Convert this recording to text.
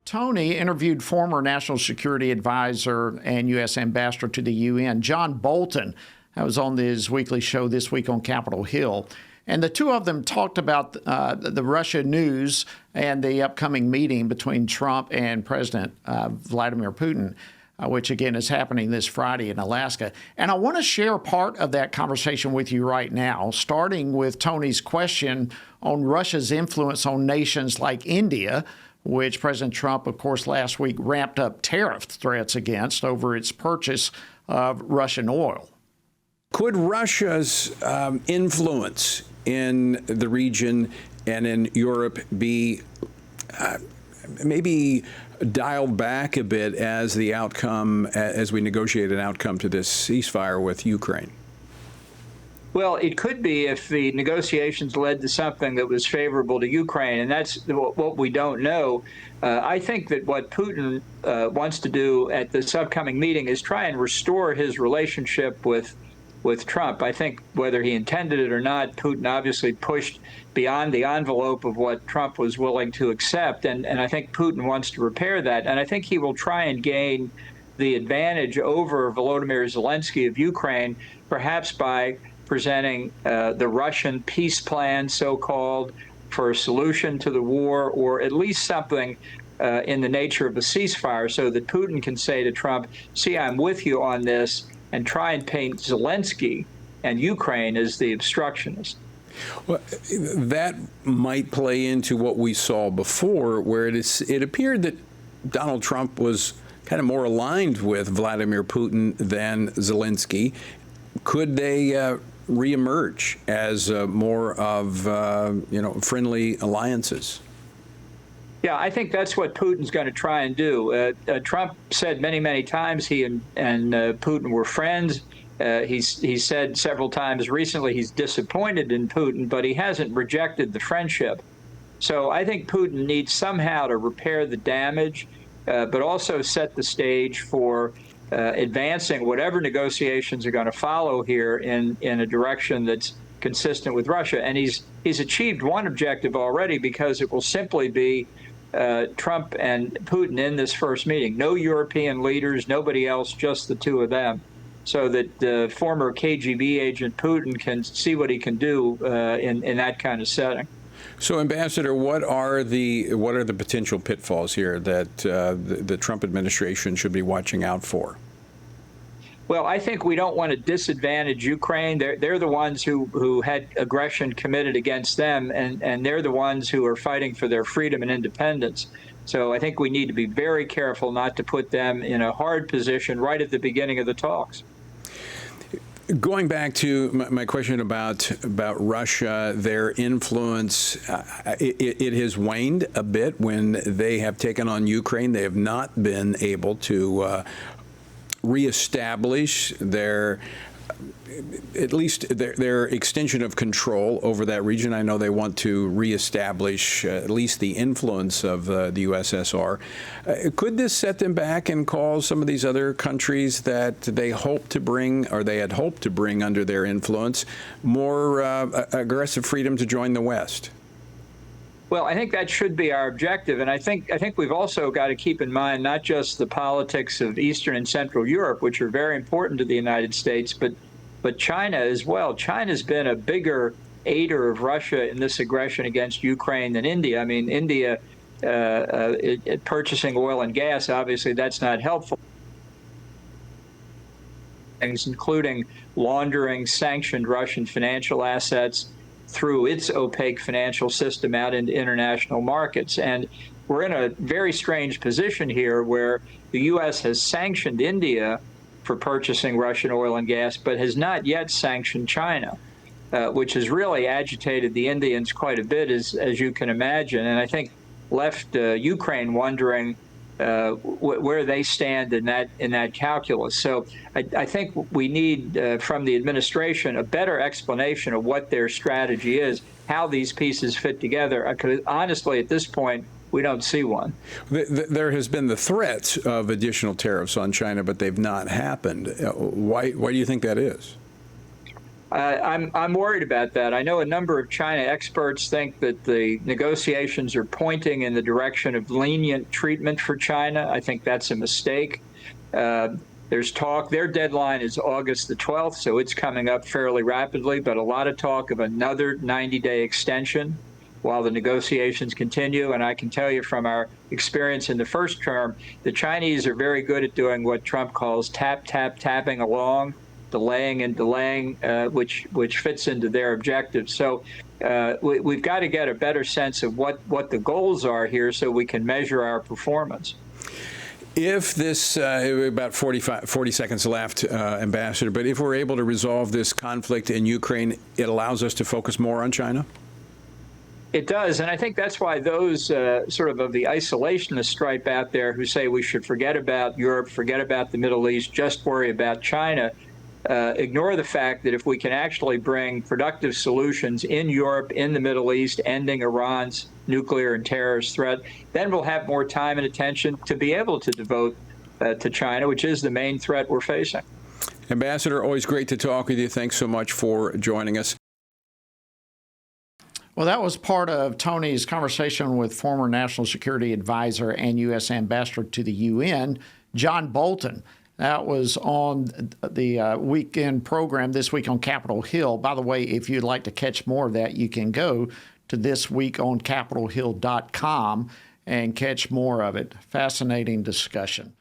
Tony interviewed former National Security Advisor and U.S. Ambassador to the UN, John Bolton. That was on his weekly show this week on Capitol Hill. And the two of them talked about the Russia news and the upcoming meeting between Trump and President Vladimir Putin, which, again, is happening this Friday in Alaska. And I want to share part of that conversation with you right now, starting with Tony's question on Russia's influence on nations like India, which President Trump, of course, last week ramped up tariff threats against over its purchase of Russian oil. Could Russia's influence in the region and in Europe be maybe dialed back a bit as the outcome, as we negotiate an outcome to this ceasefire with Ukraine? Well, it could be if the negotiations led to something that was favorable to Ukraine, and that's what we don't know. I think that what Putin wants to do at this upcoming meeting is try and restore his relationship with Trump. I think whether he intended it or not, Putin obviously pushed beyond the envelope of what Trump was willing to accept, and I think Putin wants to repair that. And I think he will try and gain the advantage over Volodymyr Zelensky of Ukraine, perhaps by presenting the Russian peace plan, so-called, for a solution to the war, or at least something in the nature of a ceasefire, so that Putin can say to Trump, see, I'm with you on this, and try and paint Zelensky and Ukraine as the obstructionist. Well, that might play into what we saw before, where it appeared that Donald Trump was kind of more aligned with Vladimir Putin than Zelensky. Could they reemerge as more of friendly alliances? Yeah, I think that's what Putin's going to try and do. Trump said many, many times he and Putin were friends. He said several times recently he's disappointed in Putin, but he hasn't rejected the friendship. So I think Putin needs somehow to repair the damage, but also set the stage for advancing whatever negotiations are going to follow here in a direction that's consistent with Russia. And he's achieved one objective already, because it will simply be Trump and Putin in this first meeting. No European leaders, nobody else, just the two of them, so that the former KGB agent Putin can see what he can do in that kind of setting. So, Ambassador, what are the potential pitfalls here that the Trump administration should be watching out for? Well, I think we don't want to disadvantage Ukraine. They're the ones who had aggression committed against them, and they're the ones who are fighting for their freedom and independence. So I think we need to be very careful not to put them in a hard position right at the beginning of the talks. Going back to my question about Russia, their influence, it has waned a bit when they have taken on Ukraine. They have not been able to reestablish at least their extension of control over that region. I know they want to reestablish at least the influence of the USSR. Could this set them back and cause some of these other countries that they hope to bring, or they had hoped to bring under their influence, more aggressive freedom to join the West? Well, I think that should be our objective, and I think we've also got to keep in mind not just the politics of Eastern and Central Europe, which are very important to the United States, but China as well. China's been a bigger aider of Russia in this aggression against Ukraine than India. I mean, India purchasing oil and gas, obviously that's not helpful. Things including laundering sanctioned Russian financial assets through its opaque financial system out into international markets. And we're in a very strange position here where the U.S. has sanctioned India for purchasing Russian oil and gas, but has not yet sanctioned China, which has really agitated the Indians quite a bit, as you can imagine, and I think left Ukraine wondering where they stand in that calculus. So I think we need from the administration a better explanation of what their strategy is, how these pieces fit together. Because honestly, at this point, we don't see one. There has been the threats of additional tariffs on China, but they've not happened. Why do you think that is? I'm worried about that. I know a number of China experts think that the negotiations are pointing in the direction of lenient treatment for China. I think that's a mistake. There's talk. Their deadline is August the 12th, so it's coming up fairly rapidly, but a lot of talk of another 90-day extension while the negotiations continue. And I can tell you from our experience in the first term, the Chinese are very good at doing what Trump calls tapping along, delaying and delaying, which fits into their objectives. So we've got to get a better sense of what the goals are here so we can measure our performance. If this, about 40 seconds left, Ambassador, but if we're able to resolve this conflict in Ukraine, it allows us to focus more on China? It does, and I think that's why those sort of the isolationist stripe out there who say we should forget about Europe, forget about the Middle East, just worry about China, ignore the fact that if we can actually bring productive solutions in Europe, in the Middle East, ending Iran's nuclear and terrorist threat, then we'll have more time and attention to be able to devote to China, which is the main threat we're facing. Ambassador, always great to talk with you. Thanks so much for joining us. Well, that was part of Tony's conversation with former National Security Advisor and U.S. Ambassador to the UN, John Bolton. That was on the weekend program this week on Capitol Hill. By the way, if you'd like to catch more of that, you can go to thisweekoncapitolhill.com and catch more of it. Fascinating discussion.